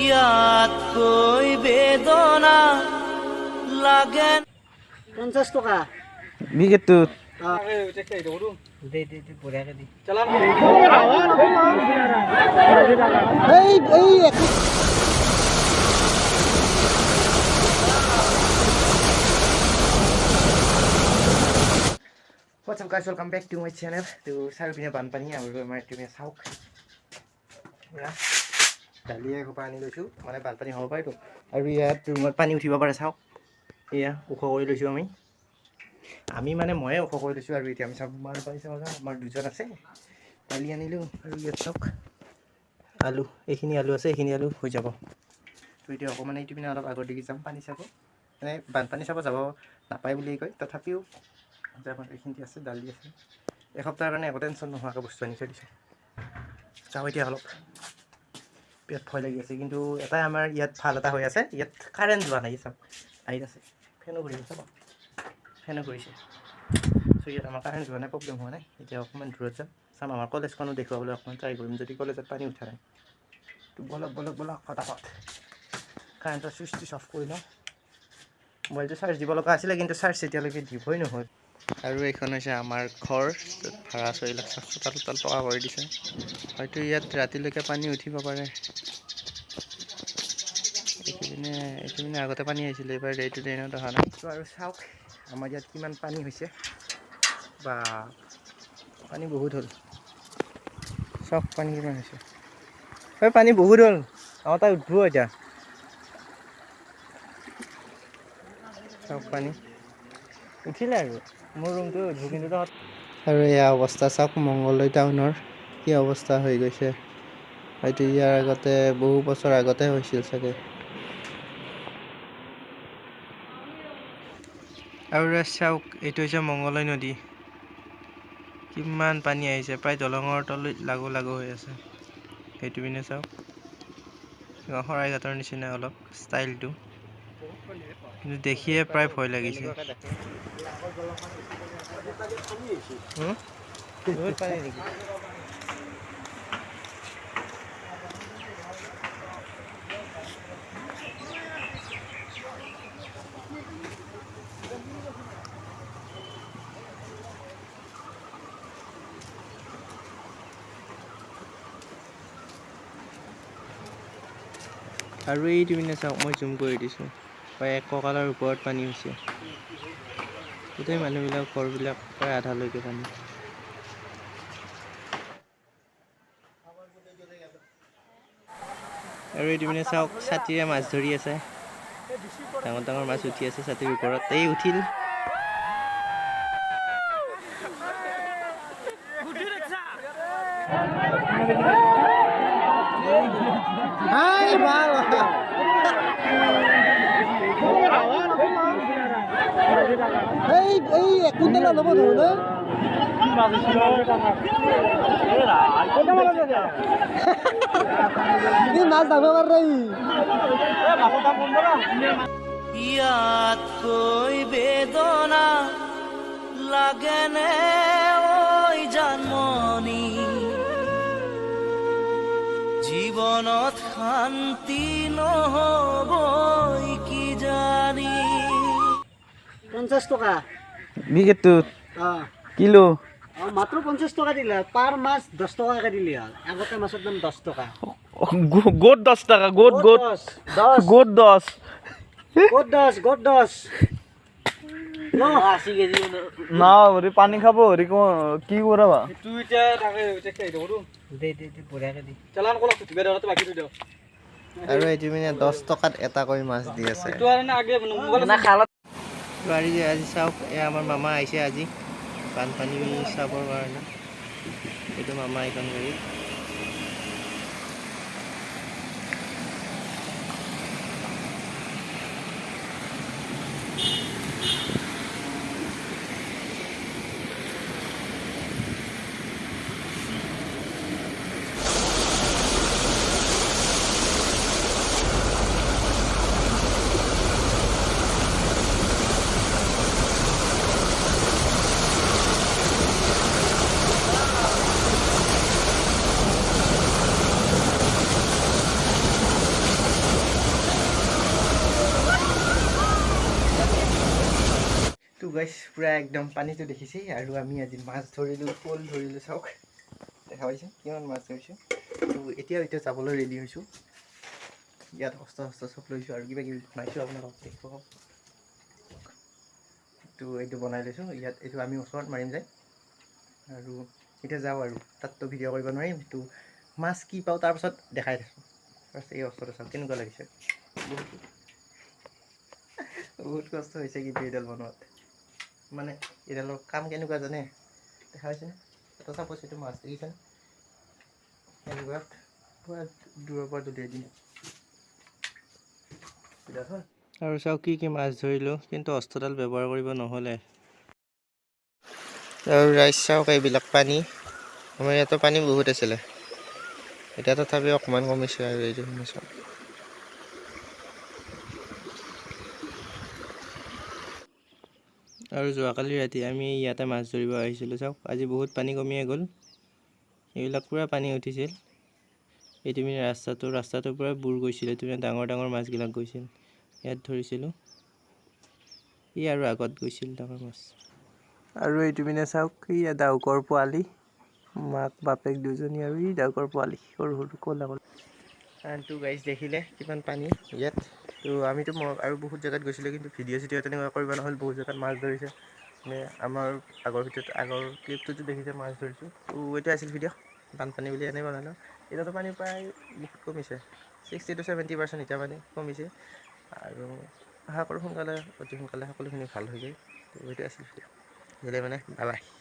ইয়াতকৈ বেদনা লাগে 50 টাকা বিকেটটোত দে দে দে বঢ়িয়াকে দি What's up guys, welcome back to my channel. To চাৰিওপিনে বানপানী আৰু আমাৰ তুমি চাওক দালিয়ে পানী লৈছোঁ মানে বানপানী হ'ব পাৰেতো আৰু ইয়াত ৰুমত পানী উঠিব পাৰে চাওক এয়া ওখ কৰি লৈছোঁ আমি মানে ময়ে ওখ কৰি লৈছোঁ আৰু এতিয়া আমি চাওক বানপানী চাব যাওঁ আমাৰ দুজন আছে দালি আনিলোঁ আৰু ইয়াত চাওক আলু এইখিনি আলু আছে এইখিনি আলু হৈ যাব তো এতিয়া অকণমান এইটো পিনে অলপ আগৰ দিকে যাম পানী চাব মানে বানপানী চাব যাব নাপায় বুলি কয় তথাপিও এইখিনি আছে দালি আছে এসপ্তাহৰ কাৰণে একো টেনশ্যন নোহোৱাকৈ বস্তু আনি থৈ দিছোঁ চাওঁ এতিয়া অলপ পেট ভয় লাগি আছে কিন্তু এটাই আমাৰ ইয়াত ভাল এটা হৈ আছে ইয়াত কাৰেণ্ট যোৱা নাই চাওক লাইট আছে ফেনো ঘূৰিছে চাব ফেনো ঘূৰিছে চ' ইয়াত আমাৰ কাৰেণ্ট যোৱা নাই প্ৰব্লেম হোৱা নাই এতিয়া অকণমান দূৰত যাম চাম আমাৰ কলেজখনো দেখুৱাবলৈ অকণমান ট্ৰাই কৰিম যদি কলেজত পানী উঠা নাই তো বলক ফটাফট কাৰেণ্টৰ চুইচটো অফ কৰি লওঁ মোবাইলটো চাৰ্জ দিব লগা আছিলে কিন্তু চাৰ্জ এতিয়ালৈকে দিবই নহ'ল আৰু এইখন হৈছে আমাৰ ঘৰ ভাড়া চৰিলাক চোতাল পকা কৰি দিছে হয়তো ইয়াত ৰাতিলৈকে পানী উঠিব পাৰে এইটো পিনে আগতে পানী আহিছিলে এইবাৰ এইটো ট্ৰেইনত অহা নাই তো আৰু চাওক আমাৰ ইয়াত কিমান পানী হৈছে বা পানী বহুত হ'ল চাওক পানী কিমান হৈছে পানী বহুত হ'ল আমাৰ তাত উঠিব এতিয়া চাওক পানী উঠিলে আৰু মোৰ ৰুমটো উঠিব কিন্তু আৰু এয়া অৱস্থা চাওক মংগলদৈ টাউনৰ কি অৱস্থা হৈ গৈছে হয়তো ইয়াৰ আগতে বহু বছৰ আগতে হৈছিল চাগে আৰু চাওক এইটো হৈছে মংগলদৈ নদী কিমান পানী আহিছে প্ৰায় দলঙৰ তলত লাগু হৈ আছে সেইটো পিনে চাওক শৰাইঘাটৰ নিচিনা অলপ ষ্টাইলটো কিন্তু দেখিয়ে প্ৰায় ভয় লাগিছে আৰু এইটো পিনে চাওক মই জুম কৰি দিছোঁ প্ৰায় 1 কঁকালৰ ওপৰত পানী হৈছে গোটেই মানুহবিলাক ঘৰবিলাক প্ৰায় আধালৈকে পানী আৰু এইটো পিনে চাওক ছাতিৰে মাছ ধৰি আছে ডাঙৰ ডাঙৰ মাছ উঠি আছে ছাতিৰ ওপৰত এই উঠিল কুইণ্টেল ল'ব ধৰো মাছ যাব পাৰে ইয়াতকৈ বেদনা লাগেনে ঐ জানমণি জীৱনত শান্তি নহ'বই কি জানি 50 টাকা বিকেটটোত কিলো মাত্ৰ 50 টাকা দিলে পাৰ মাছ 10 টাকাকে দিলে হ'ল আগতে মাছৰ দাম 10 টাকা গোট 10 টাকা গোট 10 না হৰি পানী খাব হৰি কি কৰাবা আৰু এইটো মানে 10 টকাত এটাকৈ মাছ দি আছে আজি চাওক এয়া আমাৰ মামা আহিছে আজি বানপানী চাবৰ কাৰণে এইটো মামা এইখন গাড়ী গাইছ পুৰা একদম পানীটো দেখিছেই আৰু আমি আজি মাছ ধৰিলোঁ শ'ল ধৰিলোঁ চাওক দেখা পাইছে কিমান মাছ ধৰিছোঁ তো এতিয়া যাবলৈ ৰেডি হৈছোঁ ইয়াত অস্ত্ৰ চব লৈছোঁ আৰু কিবা কিবি বনাইছোঁ আপোনালোকক দেখুৱাম তো এইটো বনাই লৈছোঁ ইয়াত এইটো আমি ওচৰত মাৰিম যায় আৰু এতিয়া যাওঁ আৰু তাততো ভিডিঅ' কৰিব নোৱাৰিম তো মাছ কি পাওঁ তাৰপাছত দেখাই থাকোঁ ফাৰ্ষ্ট এই অস্ত্ৰটো চাওক কেনেকুৱা লাগিছে বহুত কষ্ট হৈছে কিন্তু এইডাল বনোৱাত মানে এইডালৰ কাম কেনেকুৱা জানে দেখা পাইছেনে এটা চাপ'জ এইটো মাছ দেখিছেনে এনেকুৱা পুৰা দূৰৰ পৰা দলিয়াই দিম আৰু চাওক কি মাছ ধৰিলোঁ কিন্তু অস্ত্ৰডাল ব্যৱহাৰ কৰিব নহ'লে আৰু ৰাইজ চাওক এইবিলাক পানী আমাৰ ইয়াতো পানী বহুত আছিলে এতিয়া তথাপিও অকণমান কমিছে আৰু এইটো শুনিছোঁ আৰু যোৱাকালি ৰাতি আমি ইয়াতে মাছ ধৰিব আহিছিলোঁ চাওক আজি বহুত পানী কমিয়ে গ'ল এইবিলাক পুৰা পানী উঠিছিল এইটো মানে ৰাস্তাটোৰ পৰা বুৰ গৈছিল এইটো ডাঙৰ মাছবিলাক গৈছিল ইয়াত ধৰিছিলোঁ ই আৰু আগত গৈছিল ডাঙৰ মাছ আৰু এইটো পিনে চাওক ই ডাউকৰ পোৱালি মাক বাপেক দুজনী আৰু ই ডাউকৰ পোৱালি সৰু ক'লা আনটো গাইজ দেখিলে কিমান পানী ইয়াত তো আমিতো আৰু বহুত জেগাত গৈছিলোঁ কিন্তু ভিডিঅ' চিডিঅ' তেনেকুৱা কৰিব নহ'ল বহুত জেগাত মাছ ধৰিছে মানে আমাৰ আগৰ ক্লিপটোতো দেখিছে মাছ ধৰিছোঁ তো এইটো আছিল ভিডিঅ' বানপানী বুলি এনেই বনালোঁ এতিয়াতো পানী প্ৰায় বহুত কমিছে 60 to 70% এতিয়া পানী কমিছে আৰু আশা কৰোঁ অতি সোনকালে সকলোখিনি ভাল হৈ যায় তো এইটো আছিল ভিডিঅ' মানে বাই